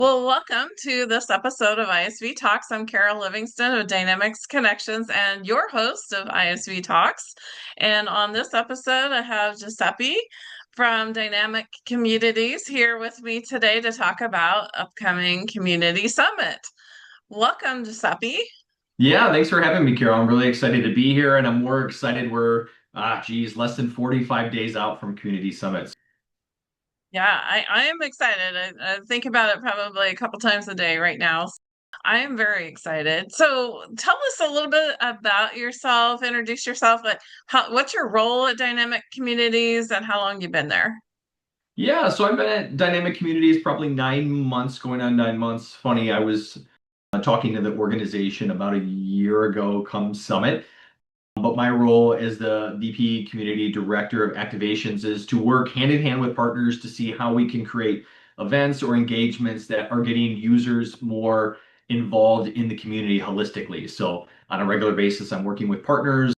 Well, welcome to this episode of ISV Talks. I'm Carol Livingston of Dynamics Connections and your host of ISV Talks. And on this episode, I have Giuseppe from Dynamic Communities here with me today to talk about upcoming Community Summit. Welcome, Giuseppe. Yeah, thanks for having me, Carol. I'm really excited to be here, and I'm more excited we're, less than 45 days out from Community Summits. Yeah, I am excited. I think about it probably a couple times a day right now. I am very excited. So tell us a little bit about yourself, introduce yourself, but what's your role at Dynamic Communities and how long you've been there? Yeah, so I've been at Dynamic Communities probably 9 months, going on 9 months. Funny, I was talking to the organization about a year ago come Summit. But my role as the VP Community Director of Activations is to work hand in hand with partners to see how we can create events or engagements that are getting users more involved in the community holistically. So on a regular basis, I'm working with partners.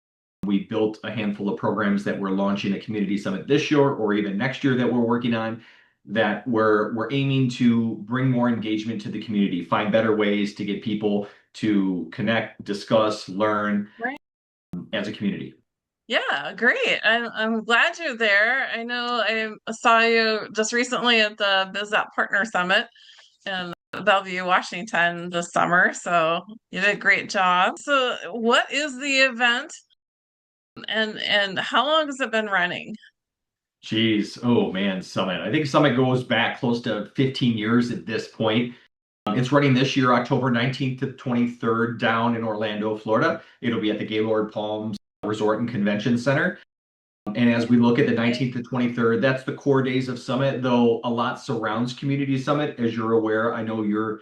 We built a handful of programs that we're launching at Community Summit this year or even next year that we're working on that we're aiming to bring more engagement to the community, find better ways to get people to connect, discuss, learn Right. as a community. Yeah, great. I'm glad you're there. I know I saw you just recently at the BizApp Partner Summit in Bellevue, Washington this summer. So you did a great job. So what is the event and how long has it been running? Jeez, oh man, Summit. I think Summit goes back close to 15 years at this point. It's running this year, October 19th to 23rd, down in Orlando, Florida. It'll be at the Gaylord Palms Resort and Convention Center. And as we look at the 19th to 23rd, that's the core days of Summit, though a lot surrounds Community Summit. As you're aware, I know you're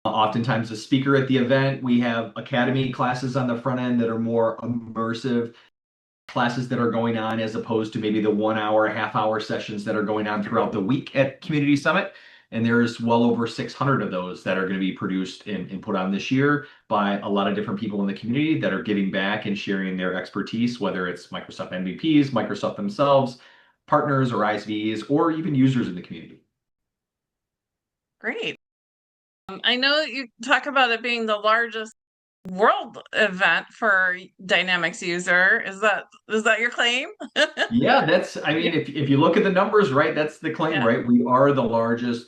oftentimes a speaker at the event. We have academy classes on the front end that are more immersive classes that are going on as opposed to maybe the 1 hour, half-hour sessions that are going on throughout the week at Community Summit. And there's well over 600 of those that are going to be produced and put on this year by a lot of different people in the community that are giving back and sharing their expertise, whether it's Microsoft MVPs, Microsoft themselves, partners or ISVs, or even users in the community. Great. I know you talk about it being the largest world event for Dynamics user. Is that your claim? Yeah, I Yeah. mean, if you look at the numbers, right, that's the claim, Yeah. right? We are the largest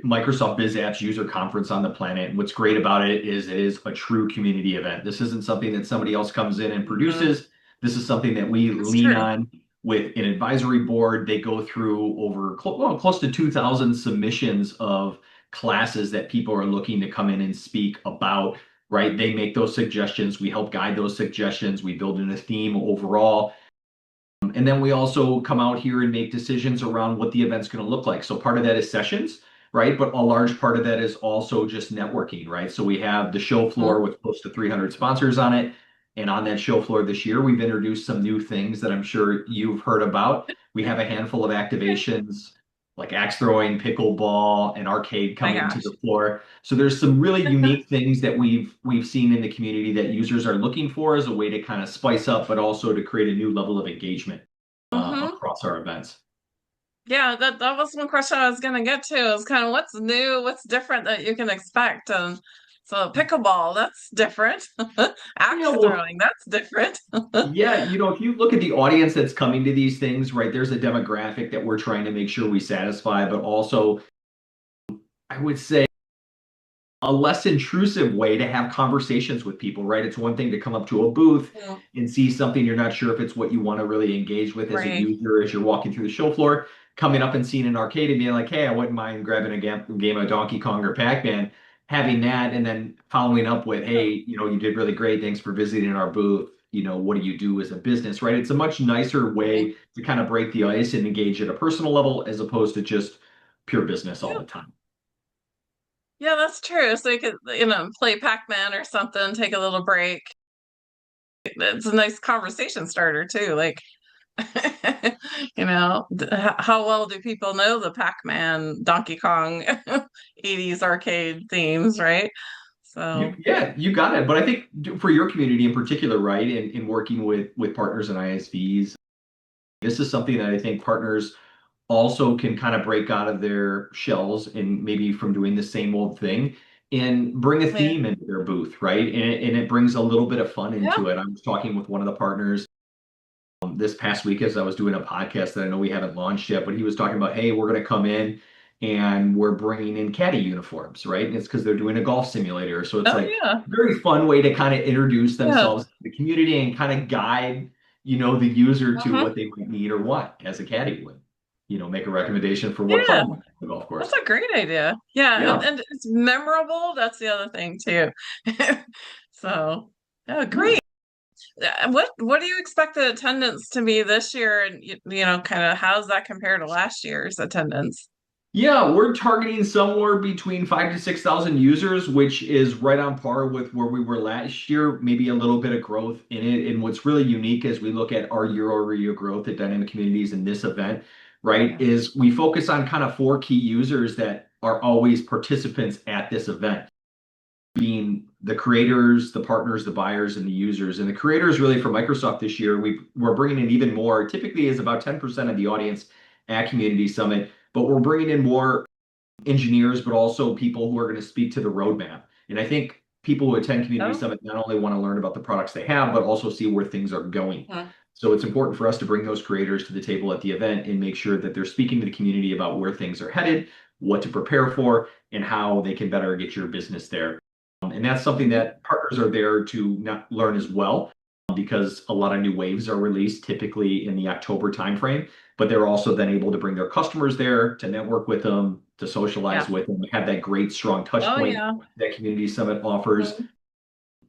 Microsoft Biz Apps user conference on the planet. And what's great about it is a true community event. This isn't something that somebody else comes in and Mhm. produces. This is something that we That's lean true. on with an advisory board. They go through over close to 2,000 submissions of classes that people are looking to come in and speak about, right? They make those suggestions. We help guide those suggestions. We build in a theme overall. And then we also come out here and make decisions around what the event's going to look like. So part of that is sessions, right? But a large part of that is also just networking, right? So we have the show floor Mhm. with close to 300 sponsors on it. And on that show floor this year, we've introduced some new things that I'm sure you've heard about. We have a handful of activations like axe throwing, pickleball, and arcade My coming to gosh. the floor. So there's some really unique things that we've seen in the community that users are looking for as a way to kind of spice up, but also to create a new level of engagement Hmm. across our events. Yeah, that was one question I was gonna get to is kind of what's new, what's different that you can expect. And so pickleball, that's different. Yeah, Axe well, throwing, that's different. yeah, if you look at the audience that's coming to these things, right, there's a demographic that we're trying to make sure we satisfy, but also I would say a less intrusive way to have conversations with people, right? It's one thing to come up to a booth Mm. and see something you're not sure if it's what you want to really engage with as a Right. user as you're walking through the show floor, coming up and seeing an arcade and being like, hey, I wouldn't mind grabbing a game of Donkey Kong or Pac-Man, having that, and then following up with, hey, you did really great. Thanks for visiting our booth. What do you do as a business, right? It's a much nicer Right. way to kind of break the ice and engage at a personal level as opposed to just pure business all Yeah. the time. Yeah, that's true. So you could, play Pac-Man or something, take a little break. It's a nice conversation starter too. Like, how well do people know the Pac-Man, Donkey Kong 80s arcade themes, right? So, Yeah, you got it. But I think for your community in particular, right, in working with partners and ISVs, this is something that I think partners also can kind of break out of their shells and maybe from doing the same old thing and bring a Yeah. theme into their booth, right? And it brings a little bit of fun Yeah. into it. I was talking with one of the partners this past week as I was doing a podcast that I know we haven't launched yet, but he was talking about, hey, we're going to come in and we're bringing in caddy uniforms, right? And it's because they're doing a golf simulator. So it's Oh like yeah. a very fun way to kind of introduce Yeah. themselves to the community and kind of guide, the user to Uh-huh. what they might need or want as a caddy would, make a recommendation for what Yeah. club on the golf That's course. a great idea. Yeah, Yeah. and it's memorable. That's the other thing too. So, yeah, Yeah. great. What do you expect the attendance to be this year? And kind of how does that compare to last year's attendance? Yeah, we're targeting somewhere between 5 to 6,000 users, which is right on par with where we were last year, maybe a little bit of growth in it. And what's really unique as we look at our year-over-year growth at Dynamic Communities in this event, right, Yeah. is we focus on kind of four key users that are always participants at this event, being the creators, the partners, the buyers, and the users. And the creators really for Microsoft this year, we're bringing in even more. Typically is about 10% of the audience at Community Summit, but we're bringing in more engineers, but also people who are going to speak to the roadmap. And I think people who attend Community Oh. Summit not only want to learn about the products they have, but also see where things are going. Hmm. So it's important for us to bring those creators to the table at the event and make sure that they're speaking to the community about where things are headed, what to prepare for, and how they can better get your business there. And that's something Mhm. that partners are there to not learn as well, because a lot of new waves are released typically in the October timeframe, but they're also then able to bring their customers there to network with them, to socialize Yeah. with them, have that great strong touch Oh point yeah. that Community Summit offers, Mhm.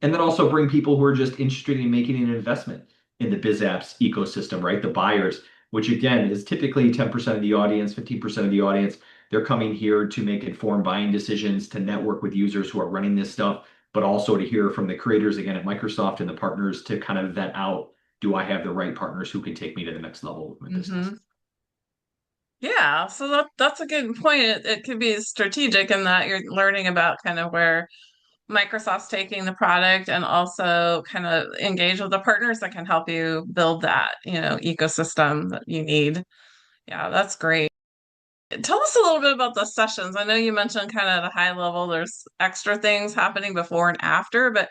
and then also bring people who are just interested in making an investment in the biz apps ecosystem, right? The buyers, which again is typically 10% of the audience, 15% of the audience. They're coming here to make informed buying decisions, to network with users who are running this stuff, but also to hear from the creators again at Microsoft and the partners to kind of vet out, do I have the right partners who can take me to the next level with my business? Mhm. Yeah, so that's a good point. It could be strategic in that you're learning about kind of where Microsoft's taking the product and also kind of engage with the partners that can help you build that, ecosystem that you need. Yeah, that's great. Tell us a little bit about the sessions. I know you mentioned kind of at a high level, there's extra things happening before and after, but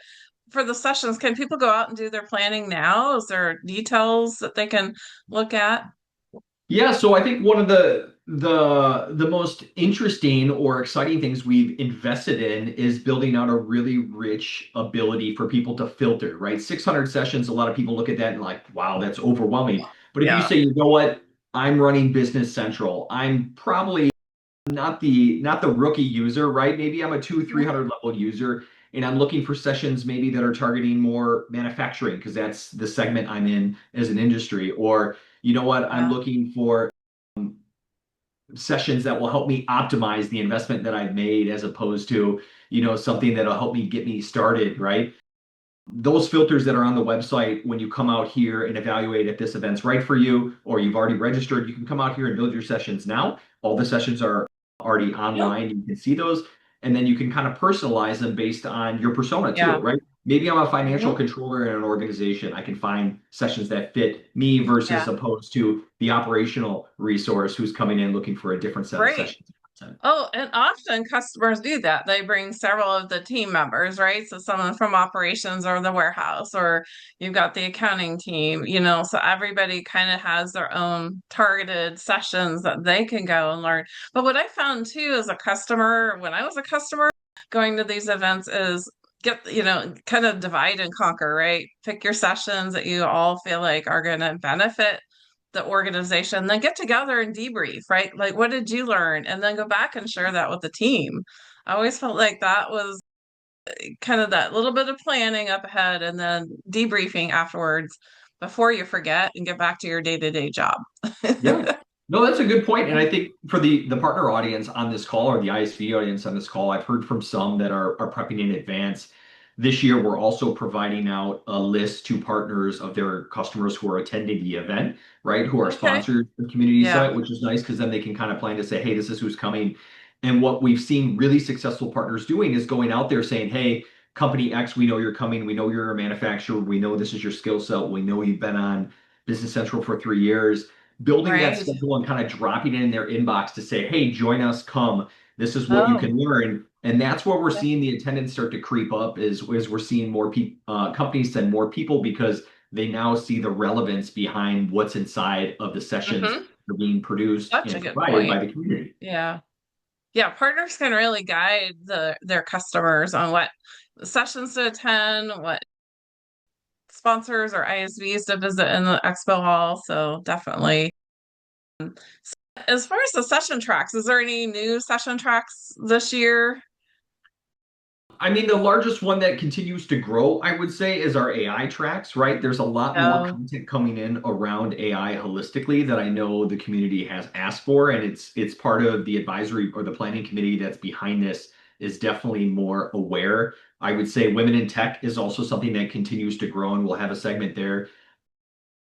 for the sessions, can people go out and do their planning now? Is there details that they can look at? Yeah, so I think one of the most interesting or exciting things we've invested in is building out a really rich ability for people to filter, right? 600 sessions, a lot of people look at that and like, wow, that's overwhelming. But if you Yeah. say, you know what, I'm running Business Central, I'm probably not the rookie user, right? Maybe I'm a two, Mhm. 300 level user, and I'm looking for sessions maybe that are targeting more manufacturing because that's the segment I'm in as an industry. Or you know what, I'm Yeah. looking for sessions that will help me optimize the investment that I've made as opposed to, something that'll help me get me started, right? Those filters that are on the website when you come out here and evaluate if this event's right for you or you've already registered, you can come out here and build your sessions now. All the sessions are already Yep. online. You can see those, and then you can kind of personalize them based on your persona too, Yeah. right? Maybe I'm a financial Hmm. controller in an organization. I can find sessions that fit me versus Yeah. opposed to the operational resource who's coming in looking for a different set of Great. sessions. Oh, and often customers do that. They bring several of the team members, right? So someone from operations or the warehouse, or you've got the accounting team, so everybody kind of has their own targeted sessions that they can go and learn. But what I found too as a customer, when I was a customer going to these events is kind of divide and conquer, right? Pick your sessions that you all feel like are going to benefit the organization, then get together and debrief, right? Like, what did you learn? And then go back and share that with the team. I always felt like that was kind of that little bit of planning up ahead and then debriefing afterwards before you forget and get back to your day-to-day job. Yeah. No, that's a good point. And I think for the partner audience on this call or the ISV audience on this call, I've heard from some that are prepping in advance. This year, we're also providing out a list to partners of their customers who are attending the event, right? Who are Okay. sponsors of the Community Yeah. Summit, which is nice because then they can kind of plan to say, hey, this is who's coming. And what we've seen really successful partners doing is going out there saying, hey, company X, we know you're coming. We know you're a manufacturer. We know this is your skill set. We know you've been on Business Central for 3 years. building that Right. schedule and kind of dropping it in their inbox to say, hey, join us, come. This is what you Oh, can learn. And that's where we're yeah. seeing the attendance start to creep up is we're seeing more people, companies send more people because they now see the relevance behind what's inside of the sessions Hmm. that are being produced Such a and good provided point. by the community. Yeah. Yeah, partners can really guide their customers on what sessions to attend, what sponsors or ISVs to visit in the expo hall. So definitely. As far as the session tracks, is there any new session tracks this year? I mean, the largest one that continues to grow, I would say, is our AI tracks, right? There's a lot more No. content coming in around AI holistically that I know the community has asked for, and it's part of the advisory or the planning committee that's behind this is definitely more aware. I would say women in tech is also something that continues to grow, and we'll have a segment there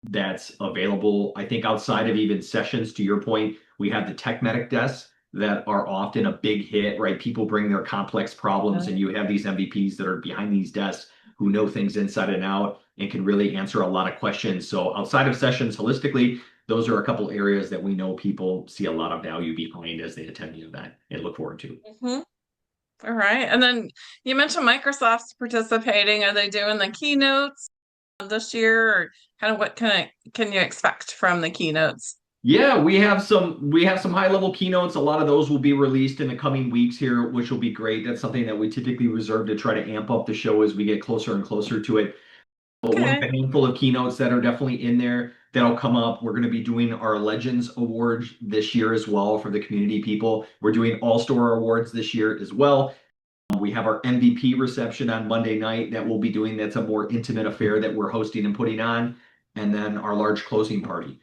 that's available. I think outside of even sessions, to your point, we have the tech medic desks that are often a big hit, right? People bring their complex problems, and you have these MVPs that are behind these desks who know things inside and out and can really answer a lot of questions. So outside of sessions, holistically, those are a couple areas that we know people see a lot of value behind as they attend the event and look forward to. Mhm. All right. And then you mentioned Microsoft's participating. Are they doing the keynotes this year, or kind of what can you expect from the keynotes? Yeah, we have some high level keynotes. A lot of those will be released in the coming weeks here, which will be great. That's something that we typically reserve to try to amp up the show as we get closer and closer to it. But we'll have Okay. a handful of keynotes that are definitely in there that'll come up. We're going to be doing our Legends Awards this year as well for the community people. We're doing All-Star Awards this year as well. We have our MVP reception on Monday night that we'll be doing. That's a more intimate affair that we're hosting and putting on. And then our large closing party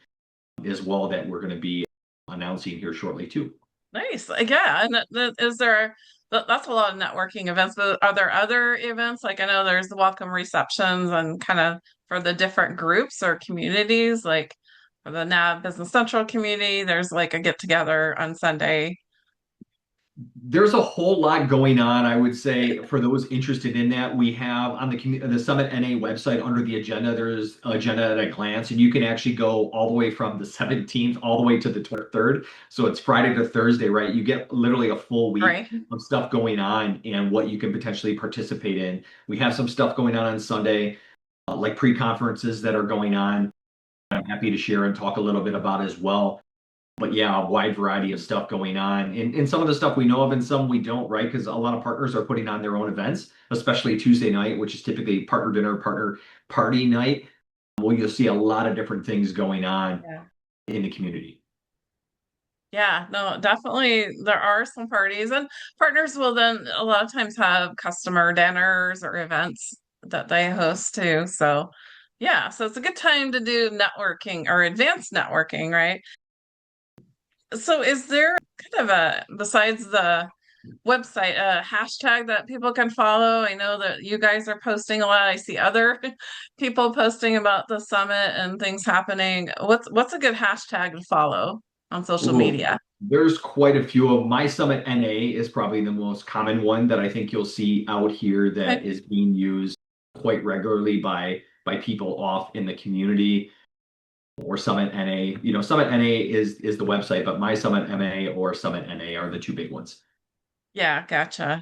as well that we're going to be announcing here shortly too. Nice. Yeah. And is there that's a lot of networking events, but are there other events? Like I know there's the welcome receptions and kind of for the different groups or communities, like for the NAB Business Central community, there's like a get together on Sunday. There's a whole lot going on, I would say, for those interested in that. We have on the Summit NA website under the agenda, there's agenda at a glance, and you can actually go all the way from the 17th all the way to the 23rd. So it's Friday to Thursday, right? You get literally a full week Right. of stuff going on and what you can potentially participate in. We have some stuff going on Sunday, like pre-conferences that are going on. I'm happy to share and talk a little bit about as well. But yeah, a wide variety of stuff going on. And some of the stuff we know of and some we don't, right? Because a lot of partners are putting on their own events, especially Tuesday night, which is typically partner dinner, partner party night. Well, you'll see a lot of different things going on Yeah. in the community. Yeah, no, definitely there are some parties and partners will then a lot of times have customer dinners or events that they host too. So yeah, so it's a good time to do networking or advanced networking, right? So is there kind of a besides the website a hashtag that people can follow? I know that you guys are posting a lot. I see other people posting about the summit and things happening. What's a good hashtag to follow on social Ooh, media? there's quite a few of My Summit NA is probably the most common one that I think you'll see out here that is being used quite regularly by people off in the community. Or Summit NA. You know, Summit NA is the website, but My Summit MA or Summit NA are the two big ones. Yeah, gotcha.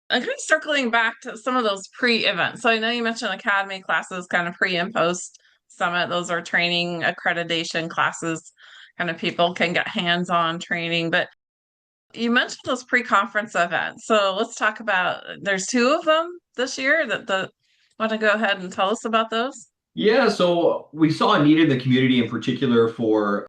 And kind of circling back to some of those pre-events. So I know you mentioned academy classes, kind of pre and post summit. Those are training accreditation classes, kind of people can get hands-on training. But you mentioned those pre-conference events. So let's talk about there's two of them this year that the want to go ahead and tell us about those? Yeah, so we saw a need in the community in particular for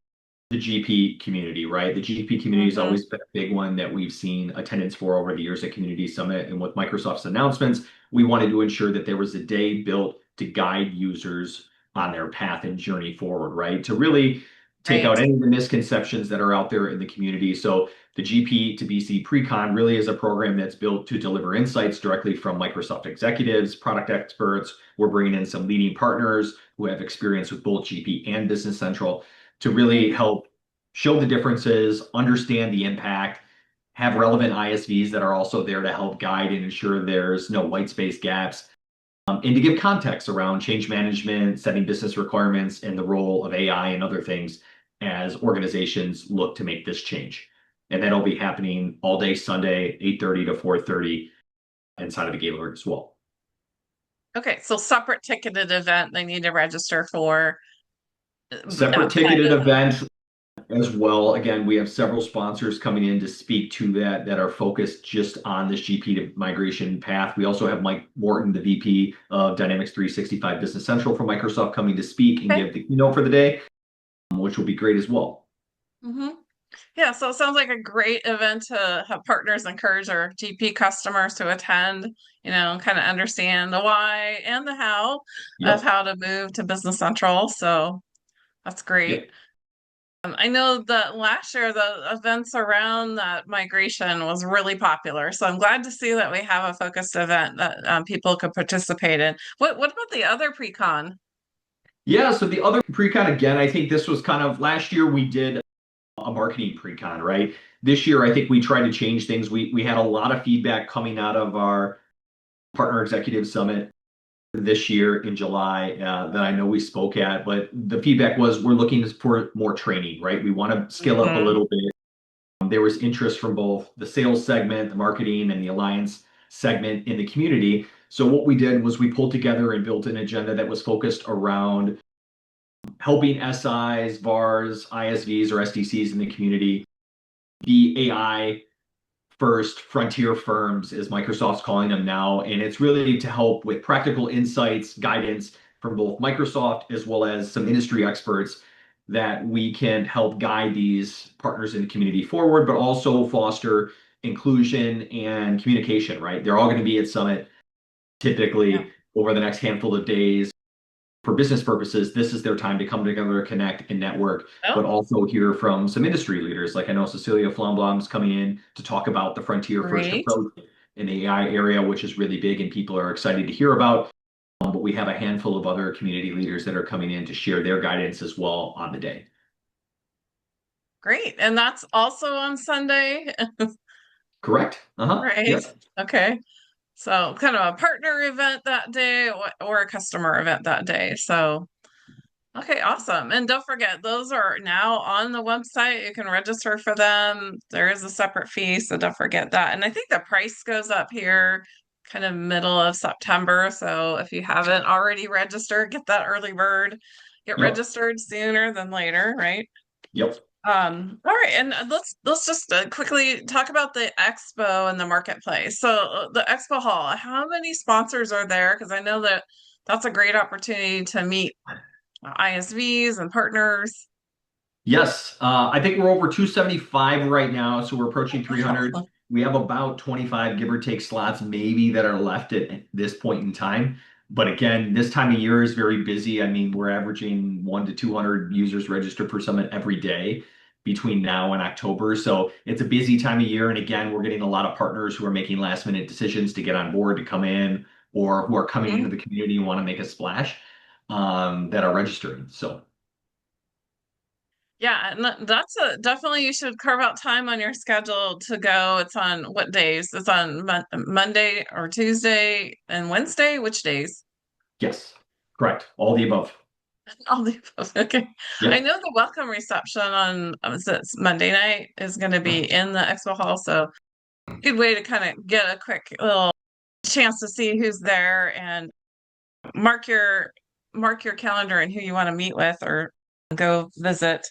the GP community, right? The GP community has Hmm. always been a big one that we've seen attendance for over the years at Community Summit. And with Microsoft's announcements, we wanted to ensure that there was a day built to guide users on their path and journey forward, right? To really take out Right. any of the misconceptions that are out there in the community. So the GP to BC Precon really is a program that's built to deliver insights directly from Microsoft executives, product experts. We're bringing in some leading partners who have experience with both GP and Business Central to really help show the differences, understand the impact, have relevant ISVs that are also there to help guide and ensure there's no white space gaps, and to give context around change management, setting business requirements, and the role of AI and other things as organizations look to make this change. And that'll be happening all day Sunday, 8:30 to 4:30 inside of the Gaylord as well. Okay, so separate ticketed event they need to register for Separate outside ticketed of the. event as well. Again, we have several sponsors coming in to speak to that are focused just on this GP to migration path. We also have Mike Morton, the VP of Dynamics 365 Business Central from Microsoft, coming to speak and Okay. give the keynote for the day, which will be great as well. hmm Yeah, so it sounds like a great event to have partners encourage our GP customers to attend, kind of understand the why and the how of Yep. how to move to Business Central. So that's great. Yep. I know that last year the events around that migration was really popular. So I'm glad to see that we have a focused event that people could participate in. What about the other pre-con? Yeah. So the other pre-con, again, I think this was kind of last year we did a marketing pre-con, right? This year, I think we tried to change things. We had a lot of feedback coming out of our partner executive summit this year in July that I know we spoke at, but the feedback was we're looking for more training, right? We want to scale up a hmm little bit. There was interest from both the sales segment, the marketing, and the alliance segment in the community. So what we did was we pulled together and built an agenda that was focused around helping SIs, VARs, ISVs, or SDCs in the community be AI first frontier firms, as Microsoft's calling them now. And it's really to help with practical insights, guidance from both Microsoft as well as some industry experts that we can help guide these partners in the community forward, but also foster inclusion and communication, right? They're all going to be at Summit Yeah. typically over the next handful of days for business purposes. This is their time to come together, connect, and network, but Well, also hear from some industry leaders. Like I know Cecilia Flamblom's coming in to talk about the frontier first great. approach in the AI area, which is really big and people are excited to hear about. But we have a handful of other community leaders that are coming in to share their guidance as well on the day. Great. And that's also on Sunday, Correct? Uh-huh. right? Yep. Okay. So kind of a partner event that day or a customer event that day. So, okay, awesome. And don't forget, those are now on the website. You can register for them. There is a separate fee, so don't forget that. And I think the price goes up here kind of middle of September. So if you haven't already registered, get that early bird. Get Yep. registered sooner than later, right? Yep. All right, and let's just quickly talk about the expo and the marketplace. So the expo hall, how many sponsors are there? Because I know that that's a great opportunity to meet ISVs and partners. Yes, I think we're over 275 right now, so we're approaching 300. Wow. We have about 25, give or take, slots maybe that are left at this point in time. But again, this time of year is very busy. I mean, we're averaging 1 to 200 users registered per summit every day between now and October. So it's a busy time of year. And again, we're getting a lot of partners who are making last minute decisions to get on board to come in or who are coming into Mhm. the community and want to make a splash that are registering. So. Yeah, and that's a definitely you should carve out time on your schedule to go. It's on what days? It's on Monday or Tuesday and Wednesday. Which days? Yes, correct. All the above. All the above. Okay. I Yep. know the welcome reception on it's Monday night is going to be in the expo hall, so good way to kind of get a quick little chance to see who's there and mark your mark your calendar and who you want to meet with or go visit.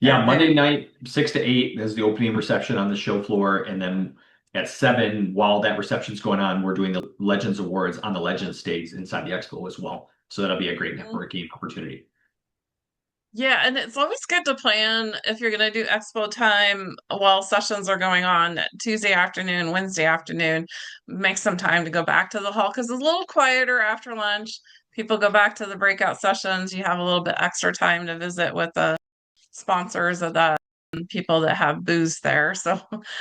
Yeah, And Monday night, 6 to 8 is the opening reception on the show floor. And then at 7, while that reception's going on, we're doing the Legends Awards on the Legends stage inside the expo as well. So that'll be a great networking opportunity. yeah, and it's always good to plan if you're going to do expo time while sessions are going on Tuesday afternoon, Wednesday afternoon. Make some time to go back to the hall because it's a little quieter after lunch. People go back to the breakout sessions. You have a little bit extra time to visit with the sponsors of the people that have booths there. So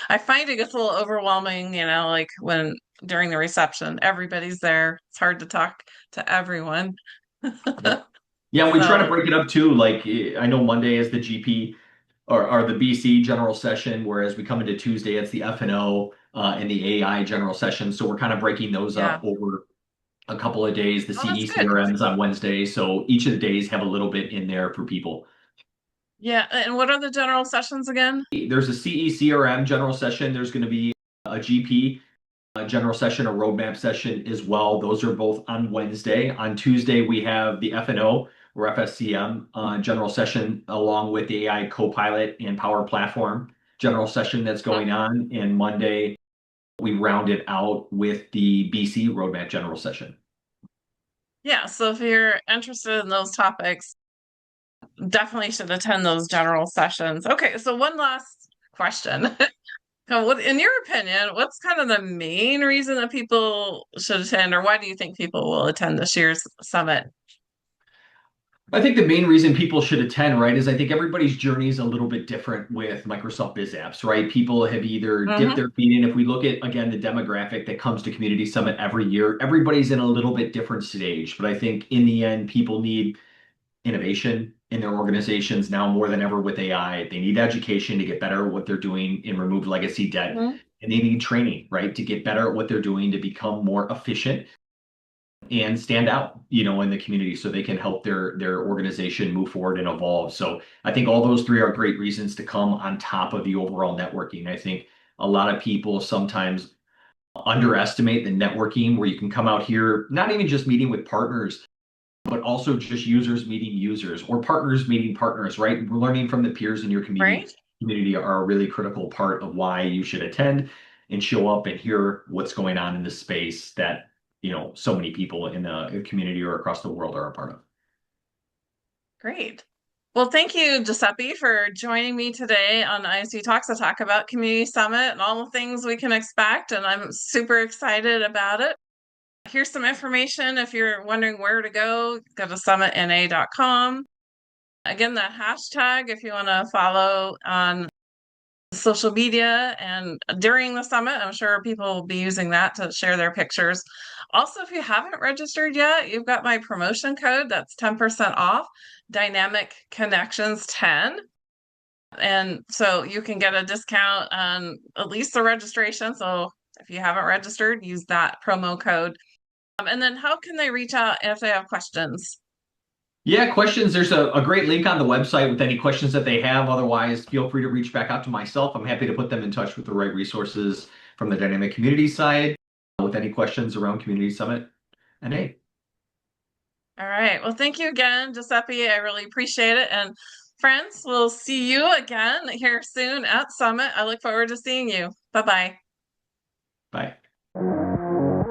I find it gets a little overwhelming, like when during the reception, everybody's there. It's hard to talk to everyone. Yep. Yeah, we try to So break it up too. Like I know Monday is the GP or the BC general session, whereas we come into Tuesday, it's the F&O and the AI general session. So we're kind of breaking those up yeah. over a couple of days. The Oh, that's good. CECRM is on Wednesday. So each of the days have a little bit in there for people. Yeah, and what are the general sessions again? There's a CECRM general session. There's going to be a GP general session, a roadmap session as well. Those are both on Wednesday. On Tuesday, we have the F&O or FSCM general session along with the AI Copilot and Power Platform general session that's Mhm. going on. And Monday, we round it out with the BC roadmap general session. Yeah, so if you're interested in those topics, definitely should attend those general sessions. Okay, so one last question. What, in your opinion, what's kind of the main reason that people should attend, or why do you think people will attend this year's summit? I think the main reason people should attend, right, is I think everybody's journey is a little bit different with Microsoft Biz Apps, right? People have either dipped Hmm. their feet in. If we look at, again, the demographic that comes to Community Summit every year, everybody's in a little bit different stage. But I think in the end, people need innovation in their organizations now more than ever with AI. They need education to get better at what they're doing and remove legacy debt. Hmm. And they need training, right, to get better at what they're doing to become more efficient and stand out, in the community so they can help their organization move forward and evolve. So I think all those three are great reasons to come on top of the overall networking. I think a lot of people sometimes underestimate the networking where you can come out here, not even just meeting with partners, but also just users meeting users or partners meeting partners, right? Learning from the peers in your Right? community are a really critical part of why you should attend and show up and hear what's going on in this space that, so many people in the community or across the world are a part of. Great. Well, thank you, Giuseppe, for joining me today on ISV Talks to talk about Community Summit and all the things we can expect. And I'm super excited about it. Here's some information if you're wondering where to go to summitna.com. Again, that hashtag if you want to follow on social media and during the summit, I'm sure people will be using that to share their pictures. Also, if you haven't registered yet, you've got my promotion code that's 10% off, Dynamic Connections 10. And so you can get a discount on at least the registration. So if you haven't registered, use that promo code. And then how can they reach out if they have questions? Yeah, questions. There's a great link on the website with any questions that they have. Otherwise, feel free to reach back out to myself. I'm happy to put them in touch with the right resources from the Dynamic Community side with any questions around Community Summit. And hey, All right. Well, thank you again, Giuseppe. I really appreciate it. And friends, we'll see you again here soon at Summit. I look forward to seeing you. Bye bye. bye.